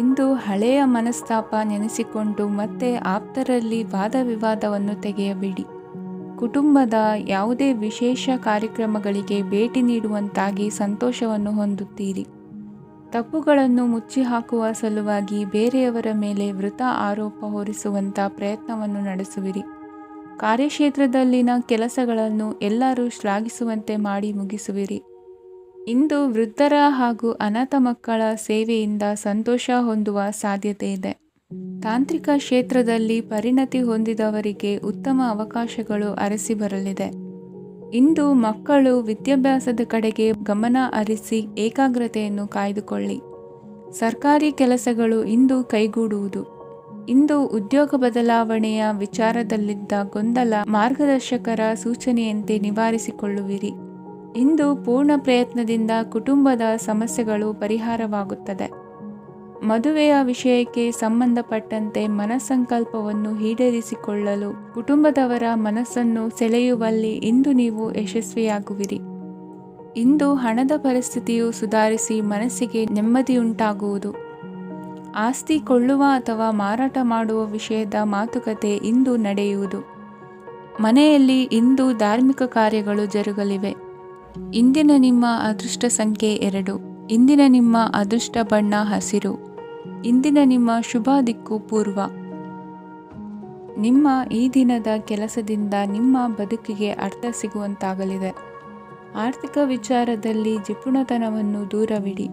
ಇಂದು ಹಳೆಯ ಮನಸ್ತಾಪ ನೆನೆಸಿಕೊಂಡು ಮತ್ತೆ ಆಪ್ತರಲ್ಲಿ ವಾದ ವಿವಾದವನ್ನು ತೆಗೆಯಬೇಡಿ. ಕುಟುಂಬದ ಯಾವುದೇ ವಿಶೇಷ ಕಾರ್ಯಕ್ರಮಗಳಿಗೆ ಭೇಟಿ ನೀಡುವಂತಾಗಿ ಸಂತೋಷವನ್ನು ಹೊಂದುತ್ತೀರಿ. ತಪ್ಪುಗಳನ್ನು ಮುಚ್ಚಿಹಾಕುವ ಸಲುವಾಗಿ ಬೇರೆಯವರ ಮೇಲೆ ವೃಥಾ ಆರೋಪ ಹೊರಿಸುವಂಥ ಪ್ರಯತ್ನವನ್ನು ನಡೆಸುವಿರಿ. ಕಾರ್ಯಕ್ಷೇತ್ರದಲ್ಲಿನ ಕೆಲಸಗಳನ್ನು ಎಲ್ಲರೂ ಶ್ಲಾಘಿಸುವಂತೆ ಮಾಡಿ ಮುಗಿಸುವಿರಿ. ಇಂದು ವೃದ್ಧರ ಹಾಗೂ ಅನಾಥ ಮಕ್ಕಳ ಸೇವೆಯಿಂದ ಸಂತೋಷ ಹೊಂದುವ ಸಾಧ್ಯತೆ ಇದೆ. ತಾಂತ್ರಿಕ ಕ್ಷೇತ್ರದಲ್ಲಿ ಪರಿಣತಿ ಹೊಂದಿದವರಿಗೆ ಉತ್ತಮ ಅವಕಾಶಗಳು ಅರಸಿ ಬರಲಿದೆ. ಇಂದು ಮಕ್ಕಳು ವಿದ್ಯಾಭ್ಯಾಸದ ಕಡೆಗೆ ಗಮನ ಹರಿಸಿ ಏಕಾಗ್ರತೆಯನ್ನು ಕಾಯ್ದುಕೊಳ್ಳಿ. ಸರ್ಕಾರಿ ಕೆಲಸಗಳು ಇಂದು ಕೈಗೂಡುವುದು. ಇಂದು ಉದ್ಯೋಗ ಬದಲಾವಣೆಯ ವಿಚಾರದಲ್ಲಿದ್ದ ಗೊಂದಲ ಮಾರ್ಗದರ್ಶಕರ ಸೂಚನೆಯಂತೆ ನಿವಾರಿಸಿಕೊಳ್ಳುವಿರಿ. ಇಂದು ಪೂರ್ಣ ಪ್ರಯತ್ನದಿಂದ ಕುಟುಂಬದ ಸಮಸ್ಯೆಗಳು ಪರಿಹಾರವಾಗುತ್ತದೆ. ಮದುವೆಯ ವಿಷಯಕ್ಕೆ ಸಂಬಂಧಪಟ್ಟಂತೆ ಮನಸ್ಸಂಕಲ್ಪವನ್ನು ಈಡೇರಿಸಿಕೊಳ್ಳಲು ಕುಟುಂಬದವರ ಮನಸ್ಸನ್ನು ಸೆಳೆಯುವಲ್ಲಿ ಇಂದು ನೀವು ಯಶಸ್ವಿಯಾಗುವಿರಿ. ಇಂದು ಹಣದ ಪರಿಸ್ಥಿತಿಯು ಸುಧಾರಿಸಿ ಮನಸ್ಸಿಗೆ ನೆಮ್ಮದಿಯುಂಟಾಗುವುದು. ಆಸ್ತಿ ಕೊಳ್ಳುವ ಅಥವಾ ಮಾರಾಟ ಮಾಡುವ ವಿಷಯದ ಮಾತುಕತೆ ಇಂದು ನಡೆಯುವುದು. ಮನೆಯಲ್ಲಿ ಇಂದು ಧಾರ್ಮಿಕ ಕಾರ್ಯಗಳು ಜರುಗಲಿವೆ. ಇಂದಿನ ನಿಮ್ಮ ಅದೃಷ್ಟ ಸಂಖ್ಯೆ 2. ಇಂದಿನ ನಿಮ್ಮ ಅದೃಷ್ಟ ಬಣ್ಣ ಹಸಿರು. ಇಂದಿನ ನಿಮ್ಮ ಶುಭ ದಿಕ್ಕು ಪೂರ್ವ. ನಿಮ್ಮ ಈ ದಿನದ ಕೆಲಸದಿಂದ ನಿಮ್ಮ ಬದುಕಿಗೆ ಅರ್ಥ ಸಿಗುವಂತಾಗಲಿದೆ. ಆರ್ಥಿಕ ವಿಚಾರದಲ್ಲಿ ಜಿಪುಣತನವನ್ನು ದೂರವಿಡಿ.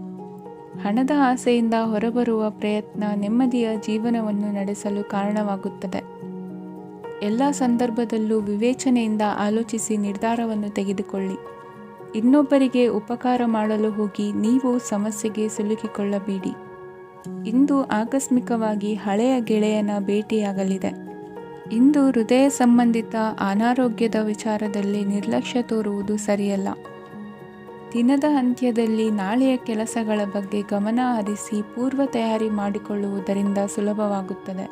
ಹಣದ ಆಸೆಯಿಂದ ಹೊರಬರುವ ಪ್ರಯತ್ನ ನೆಮ್ಮದಿಯ ಜೀವನವನ್ನು ನಡೆಸಲು ಕಾರಣವಾಗುತ್ತದೆ. ಎಲ್ಲ ಸಂದರ್ಭದಲ್ಲೂ ವಿವೇಚನೆಯಿಂದ ಆಲೋಚಿಸಿ ನಿರ್ಧಾರವನ್ನು ತೆಗೆದುಕೊಳ್ಳಿ. ಇನ್ನೊಬ್ಬರಿಗೆ ಉಪಕಾರ ಮಾಡಲು ಹೋಗಿ ನೀವು ಸಮಸ್ಯೆಗೆ ಸಿಲುಕಿಕೊಳ್ಳಬೇಡಿ. ಇಂದು ಆಕಸ್ಮಿಕವಾಗಿ ಹಳೆಯ ಗೆಳೆಯನ ಭೇಟಿಯಾಗಲಿದೆ. ಇಂದು ಹೃದಯ ಸಂಬಂಧಿತ ಅನಾರೋಗ್ಯದ ವಿಚಾರದಲ್ಲಿ ನಿರ್ಲಕ್ಷ್ಯ ತೋರುವುದು ಸರಿಯಲ್ಲ. ದಿನದ ಅಂತ್ಯದಲ್ಲಿ ನಾಳೆಯ ಕೆಲಸಗಳ ಬಗ್ಗೆ ಗಮನ ಹರಿಸಿ ಪೂರ್ವ ತಯಾರಿ ಮಾಡಿಕೊಳ್ಳುವುದರಿಂದ ಸುಲಭವಾಗುತ್ತದೆ.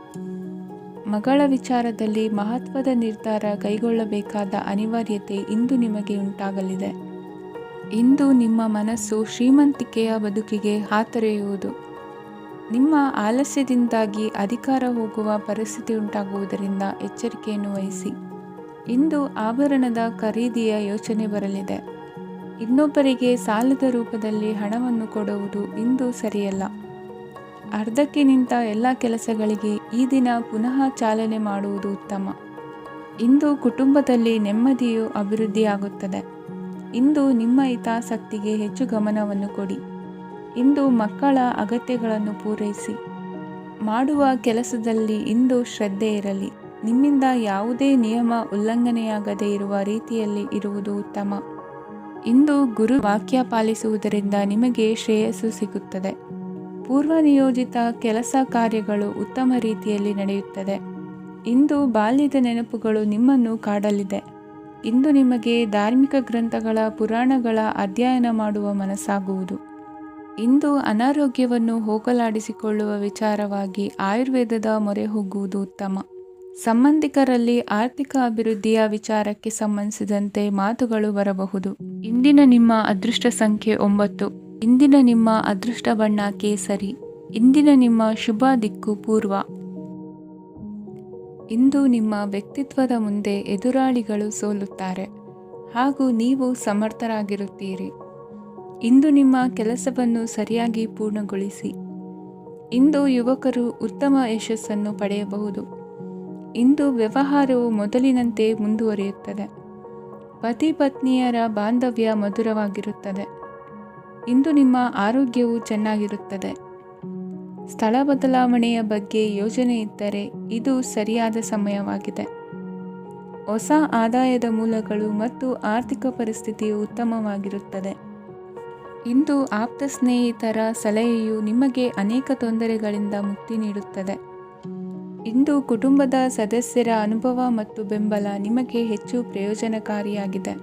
ಮಗಳ ವಿಚಾರದಲ್ಲಿ ಮಹತ್ವದ ನಿರ್ಧಾರ ಕೈಗೊಳ್ಳಬೇಕಾದ ಅನಿವಾರ್ಯತೆ ಇಂದು ನಿಮಗೆ ಉಂಟಾಗಲಿದೆ. ಇಂದು ನಿಮ್ಮ ಮನಸ್ಸು ಶ್ರೀಮಂತಿಕೆಯ ಬದುಕಿಗೆ ಹಾತೊರೆಯುವುದು. ನಿಮ್ಮ ಆಲಸ್ಯದಿಂದಾಗಿ ಅಧಿಕಾರ ಹೋಗುವ ಪರಿಸ್ಥಿತಿ ಉಂಟಾಗುವುದರಿಂದ ಎಚ್ಚರಿಕೆಯನ್ನು ವಹಿಸಿ. ಇಂದು ಆಭರಣದ ಖರೀದಿಯ ಯೋಚನೆ ಬರಲಿದೆ. ಇನ್ನೊಬ್ಬರಿಗೆ ಸಾಲದ ರೂಪದಲ್ಲಿ ಹಣವನ್ನು ಕೊಡುವುದು ಇಂದು ಸರಿಯಲ್ಲ. ಅರ್ಧಕ್ಕೆ ನಿಂತ ಎಲ್ಲ ಕೆಲಸಗಳಿಗೆ ಈ ದಿನ ಪುನಃ ಚಾಲನೆ ಮಾಡುವುದು ಉತ್ತಮ. ಇಂದು ಕುಟುಂಬದಲ್ಲಿ ನೆಮ್ಮದಿಯು ಅಭಿವೃದ್ಧಿಯಾಗುತ್ತದೆ. ಇಂದು ನಿಮ್ಮ ಹಿತಾಸಕ್ತಿಗೆ ಹೆಚ್ಚು ಗಮನವನ್ನು ಕೊಡಿ. ಇಂದು ಮಕ್ಕಳ ಅಗತ್ಯಗಳನ್ನು ಪೂರೈಸಿ. ಮಾಡುವ ಕೆಲಸದಲ್ಲಿ ಇಂದು ಶ್ರದ್ಧೆ ಇರಲಿ. ನಿಮ್ಮಿಂದ ಯಾವುದೇ ನಿಯಮ ಉಲ್ಲಂಘನೆಯಾಗದೇ ಇರುವ ರೀತಿಯಲ್ಲಿ ಇರುವುದು ಉತ್ತಮ. ಇಂದು ಗುರು ವಾಕ್ಯ ಪಾಲಿಸುವುದರಿಂದ ನಿಮಗೆ ಶ್ರೇಯಸ್ಸು ಸಿಗುತ್ತದೆ. ಪೂರ್ವ ನಿಯೋಜಿತ ಕೆಲಸ ಕಾರ್ಯಗಳು ಉತ್ತಮ ರೀತಿಯಲ್ಲಿ ನಡೆಯುತ್ತದೆ. ಇಂದು ಬಾಲ್ಯದ ನೆನಪುಗಳು ನಿಮ್ಮನ್ನು ಕಾಡಲಿದೆ. ಇಂದು ನಿಮಗೆ ಧಾರ್ಮಿಕ ಗ್ರಂಥಗಳ ಪುರಾಣಗಳ ಅಧ್ಯಯನ ಮಾಡುವ ಮನಸ್ಸಾಗುವುದು. ಇಂದು ಅನಾರೋಗ್ಯವನ್ನು ಹೋಗಲಾಡಿಸಿಕೊಳ್ಳುವ ವಿಚಾರವಾಗಿ ಆಯುರ್ವೇದದ ಮೊರೆ ಹೋಗುವುದು ಉತ್ತಮ. ಸಂಬಂಧಿಕರಲ್ಲಿ ಆರ್ಥಿಕ ಅಭಿವೃದ್ಧಿಯ ವಿಚಾರಕ್ಕೆ ಸಂಬಂಧಿಸಿದಂತೆ ಮಾತುಗಳು ಬರಬಹುದು. ಇಂದಿನ ನಿಮ್ಮ ಅದೃಷ್ಟ ಸಂಖ್ಯೆ 9. ಇಂದಿನ ನಿಮ್ಮ ಅದೃಷ್ಟ ಬಣ್ಣ ಕೇಸರಿ. ಇಂದಿನ ನಿಮ್ಮ ಶುಭ ದಿಕ್ಕು ಪೂರ್ವ. ಇಂದು ನಿಮ್ಮ ವ್ಯಕ್ತಿತ್ವದ ಮುಂದೆ ಎದುರಾಳಿಗಳು ಸೋಲುತ್ತಾರೆ ಹಾಗೂ ನೀವು ಸಮರ್ಥರಾಗಿರುತ್ತೀರಿ. ಇಂದು ನಿಮ್ಮ ಕೆಲಸವನ್ನು ಸರಿಯಾಗಿ ಪೂರ್ಣಗೊಳಿಸಿ. ಇಂದು ಯುವಕರು ಉತ್ತಮ ಯಶಸ್ಸನ್ನು ಪಡೆಯಬಹುದು. ಇಂದು ವ್ಯವಹಾರವು ಮೊದಲಿನಂತೆ ಮುಂದುವರಿಯುತ್ತದೆ. ಪತಿ ಪತ್ನಿಯರ ಬಾಂಧವ್ಯ ಮಧುರವಾಗಿರುತ್ತದೆ. ಇಂದು ನಿಮ್ಮ ಆರೋಗ್ಯವು ಚೆನ್ನಾಗಿರುತ್ತದೆ. ಸ್ಥಳ ಬದಲಾವಣೆಯ ಬಗ್ಗೆ ಯೋಜನೆ ಇದ್ದರೆ ಇದು ಸರಿಯಾದ ಸಮಯವಾಗಿದೆ. ಹೊಸ ಆದಾಯದ ಮೂಲಗಳು ಮತ್ತು ಆರ್ಥಿಕ ಪರಿಸ್ಥಿತಿಯು ಉತ್ತಮವಾಗಿರುತ್ತದೆ. ಇಂದು ಆಪ್ತ ಸ್ನೇಹಿತರ ಸಲಹೆಯು ನಿಮಗೆ ಅನೇಕ ತೊಂದರೆಗಳಿಂದ ಮುಕ್ತಿ ನೀಡುತ್ತದೆ. ಇಂದು ಕುಟುಂಬದ ಸದಸ್ಯರ ಅನುಭವ ಮತ್ತು ಬೆಂಬಲ ನಿಮಗೆ ಹೆಚ್ಚು ಪ್ರಯೋಜನಕಾರಿಯಾಗಿದೆ.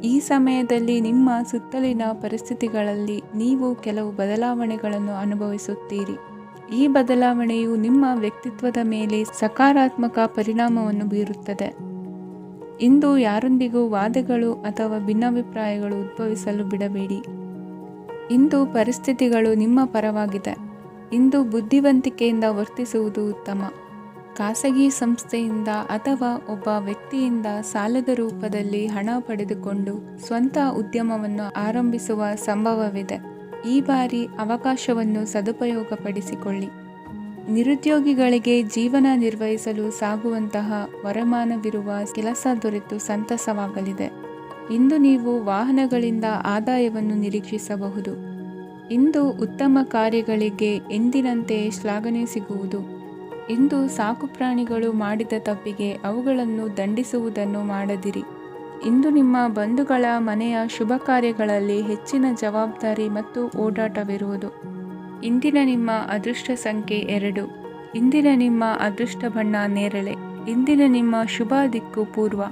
ಈ ಸಮಯದಲ್ಲಿ ನಿಮ್ಮ ಸುತ್ತಲಿನ ಪರಿಸ್ಥಿತಿಗಳಲ್ಲಿ ನೀವು ಕೆಲವು ಬದಲಾವಣೆಗಳನ್ನು ಅನುಭವಿಸುತ್ತೀರಿ. ಈ ಬದಲಾವಣೆಯು ನಿಮ್ಮ ವ್ಯಕ್ತಿತ್ವದ ಮೇಲೆ ಸಕಾರಾತ್ಮಕ ಪರಿಣಾಮವನ್ನು ಬೀರುತ್ತದೆ. ಇಂದು ಯಾರೊಂದಿಗೂ ವಾದಗಳು ಅಥವಾ ಭಿನ್ನಾಭಿಪ್ರಾಯಗಳು ಉದ್ಭವಿಸಲು ಬಿಡಬೇಡಿ. ಇಂದು ಪರಿಸ್ಥಿತಿಗಳು ನಿಮ್ಮ ಪರವಾಗಿದೆ. ಇಂದು ಬುದ್ಧಿವಂತಿಕೆಯಿಂದ ವರ್ತಿಸುವುದು ಉತ್ತಮ. ಖಾಸಗಿ ಸಂಸ್ಥೆಯಿಂದ ಅಥವಾ ಒಬ್ಬ ವ್ಯಕ್ತಿಯಿಂದ ಸಾಲದ ರೂಪದಲ್ಲಿ ಹಣ ಪಡೆದುಕೊಂಡು ಸ್ವಂತ ಉದ್ಯಮವನ್ನು ಆರಂಭಿಸುವ ಸಂಭವವಿದೆ. ಈ ಬಾರಿ ಅವಕಾಶವನ್ನು ಸದುಪಯೋಗಪಡಿಸಿಕೊಳ್ಳಿ. ನಿರುದ್ಯೋಗಿಗಳಿಗೆ ಜೀವನ ನಿರ್ವಹಿಸಲು ಸಾಗುವಂತಹ ವರಮಾನವಿರುವ ಕೆಲಸ ದೊರೆತು ಸಂತಸವಾಗಲಿದೆ. ಇಂದು ನೀವು ವಾಹನಗಳಿಂದ ಆದಾಯವನ್ನು ನಿರೀಕ್ಷಿಸಬಹುದು. ಇಂದು ಉತ್ತಮ ಕಾರ್ಯಗಳಿಗೆ ಎಂದಿನಂತೆ ಶ್ಲಾಘನೆ ಸಿಗುವುದು. ಇಂದು ಸಾಕುಪ್ರಾಣಿಗಳು ಮಾಡಿದ ತಪ್ಪಿಗೆ ಅವುಗಳನ್ನು ದಂಡಿಸುವುದನ್ನು ಮಾಡದಿರಿ. ಇಂದು ನಿಮ್ಮ ಬಂಧುಗಳ ಮನೆಯ ಶುಭ ಕಾರ್ಯಗಳಲ್ಲಿ ಹೆಚ್ಚಿನ ಜವಾಬ್ದಾರಿ ಮತ್ತು ಓಡಾಟವಿರುವುದು. ಇಂದಿನ ನಿಮ್ಮ ಅದೃಷ್ಟ ಸಂಖ್ಯೆ 2. ಇಂದಿನ ನಿಮ್ಮ ಅದೃಷ್ಟ ಬಣ್ಣ ನೇರಳೆ. ಇಂದಿನ ನಿಮ್ಮ ಶುಭ ದಿಕ್ಕು ಪೂರ್ವ.